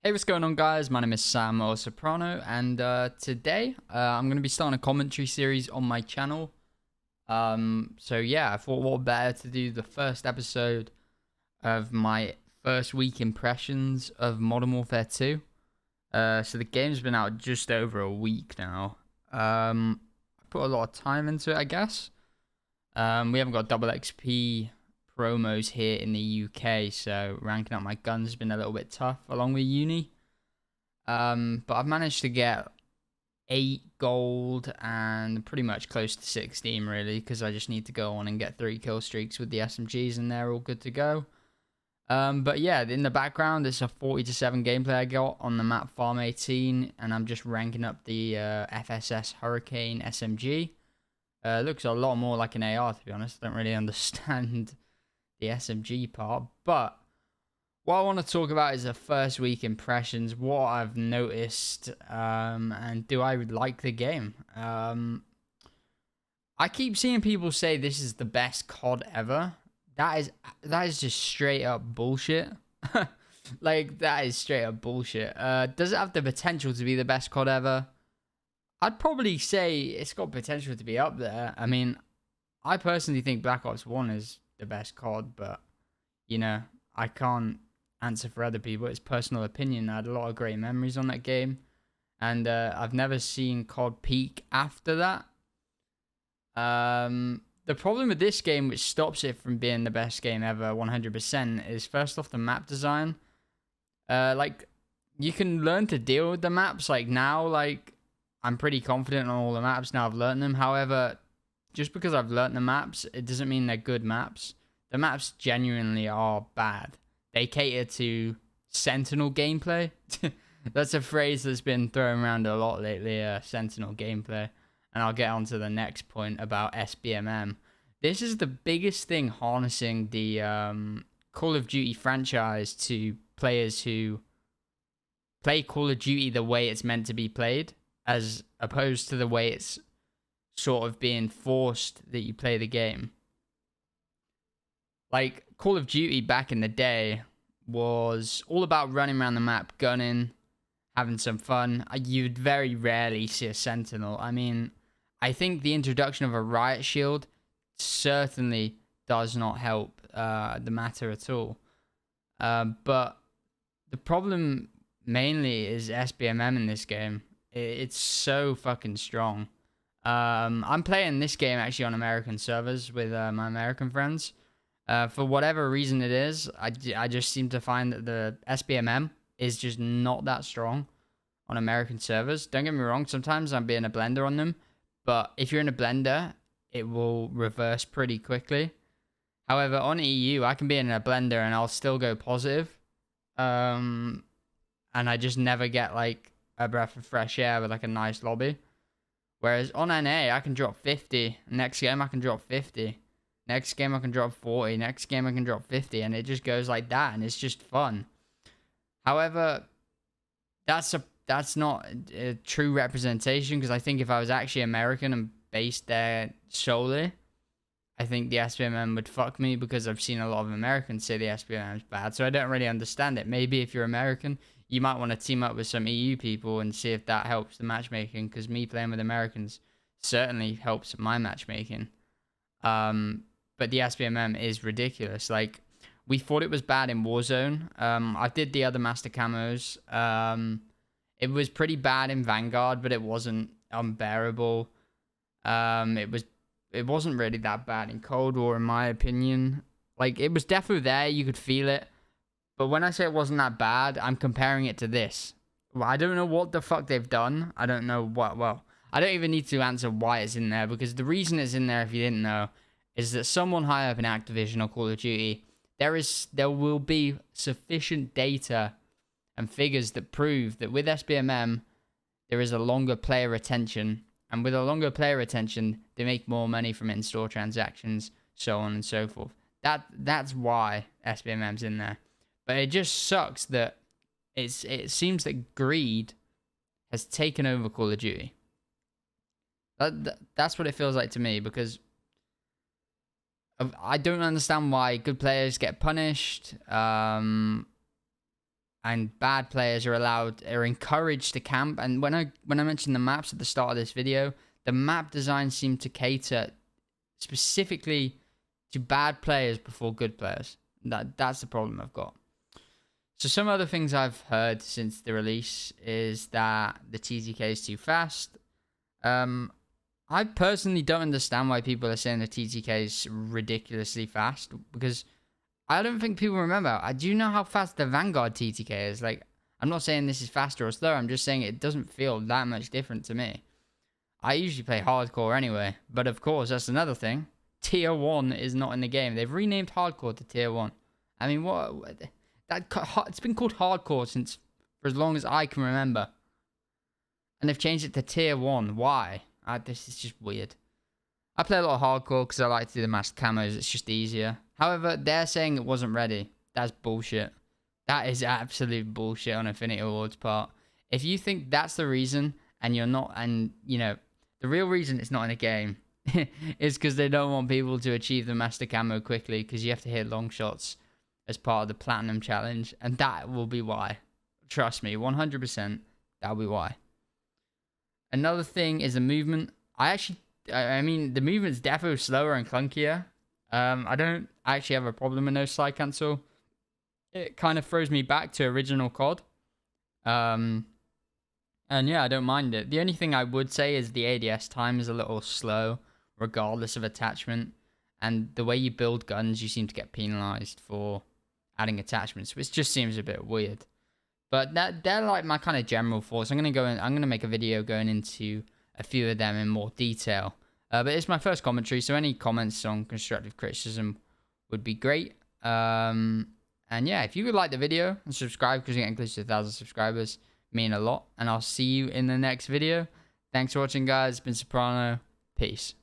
Hey, what's going on, guys? My name is Sam or Soprano, and today I'm going to be starting a commentary series on my channel. So yeah, I thought what better to do the first episode of my first week impressions of Modern Warfare 2. So the game's been out just over a week now. I put a lot of time into it, I guess. We haven't got double XP promos here in the UK, so ranking up my guns has been a little bit tough along with uni. But I've managed to get 8 gold and pretty much close to 16 really, because I just need to go on and get 3 kill streaks with the SMGs and they're all good to go. But yeah, in the background, it's a 40-7 gameplay I got on the map Farm 18, and I'm just ranking up the FSS Hurricane SMG. Looks a lot more like an AR, to be honest. I don't really understand the SMG part, but what I want to talk about is the first week impressions, what I've noticed, and do I like the game. I keep seeing people say this is the best COD ever. That is just straight up bullshit. Like, that is straight up bullshit. Does it have the potential to be the best COD ever? I'd probably say it's got potential to be up there. I mean, I personally think Black Ops 1 is the best COD, but, you know, I can't answer for other people. It's personal opinion. I had a lot of great memories on that game, and I've never seen COD peak after that. The problem with this game, which stops it from being the best game ever 100%, is first off the map design. Like, you can learn to deal with the maps. Like, now, like, I'm pretty confident on all the maps now. I've learned them. However, just because I've learned the maps, it doesn't mean they're good maps. The maps genuinely are bad. They cater to Sentinel gameplay. That's a phrase that's been thrown around a lot lately, Sentinel gameplay. And I'll get on to the next point about SBMM. This is the biggest thing harnessing the Call of Duty franchise to players who play Call of Duty the way it's meant to be played, as opposed to the way it's sort of being forced that you play the game. Like, Call of Duty back in the day was all about running around the map, gunning, having some fun. You'd very rarely see a Sentinel. I mean, I think the introduction of a riot shield certainly does not help the matter at all. But the problem mainly is SBMM in this game. It's so fucking strong. I'm playing this game actually on American servers with my American friends. For whatever reason it is, I just seem to find that the SBMM is just not that strong on American servers. Don't get me wrong, sometimes I'm being a blender on them, but if you're in a blender, it will reverse pretty quickly. However, on EU, I can be in a blender and I'll still go positive. And I just never get like a breath of fresh air with like a nice lobby. Whereas on NA, I can drop 50. Next game, I can drop 50. Next game, I can drop 40. Next game, I can drop 50. And it just goes like that. And it's just fun. However, that's not a true representation. Because I think if I was actually American and based there solely, I think the SBMM would fuck me. Because I've seen a lot of Americans say the SBMM is bad. So I don't really understand it. Maybe if you're American, you might want to team up with some EU people and see if that helps the matchmaking. Because me playing with Americans certainly helps my matchmaking. But the SBMM is ridiculous. Like, we thought it was bad in Warzone. I did the other master camos. It was pretty bad in Vanguard, but it wasn't unbearable. It wasn't really that bad in Cold War, in my opinion. Like, it was definitely there. You could feel it. But when I say it wasn't that bad, I'm comparing it to this. Well, I don't know what the fuck they've done. I don't know what. Well, I don't even need to answer why it's in there, because the reason it's in there, if you didn't know, is that someone high up in Activision or Call of Duty, there will be sufficient data and figures that prove that with SBMM, there is a longer player retention. And with a longer player retention, they make more money from in-store transactions, so on and so forth. That's why SBMM's in there. But it just sucks that it seems that greed has taken over Call of Duty. That's what it feels like to me, because I don't understand why good players get punished. and bad players are encouraged to camp. And when I mentioned the maps at the start of this video, the map design seemed to cater specifically to bad players before good players. That's the problem I've got. So some other things I've heard since the release is that the TTK is too fast. I personally don't understand why people are saying the TTK is ridiculously fast, because I don't think people remember. I do know how fast the Vanguard TTK is. Like, I'm not saying this is faster or slower. I'm just saying it doesn't feel that much different to me. I usually play hardcore anyway, but of course, that's another thing. Tier 1 is not in the game. They've renamed hardcore to Tier 1. I mean, it's been called hardcore for as long as I can remember. And they've changed it to Tier 1. Why? This is just weird. I play a lot of hardcore because I like to do the masked camos. It's just easier. However, they're saying it wasn't ready. That's bullshit. That is absolute bullshit on Infinity Ward's part. If you think that's the reason, and you're not, and you know, the real reason it's not in a game is because they don't want people to achieve the master camo quickly, because you have to hit long shots as part of the platinum challenge, and that will be why. Trust me, 100%, that'll be why. Another thing is the movement. I mean, the movement's definitely slower and clunkier. I don't actually have a problem with no slide cancel. It kind of throws me back to original COD. And yeah, I don't mind it. The only thing I would say is the ADS time is a little slow, regardless of attachment. And the way you build guns, you seem to get penalized for adding attachments, which just seems a bit weird. But they're like my kind of general thoughts. I'm gonna make a video going into a few of them in more detail. But it's my first commentary, so any comments on constructive criticism would be great. And yeah, if you would like the video and subscribe, because you're getting close to 1,000 subscribers, mean a lot. And I'll see you in the next video. Thanks for watching, guys. It's been Soprano. Peace.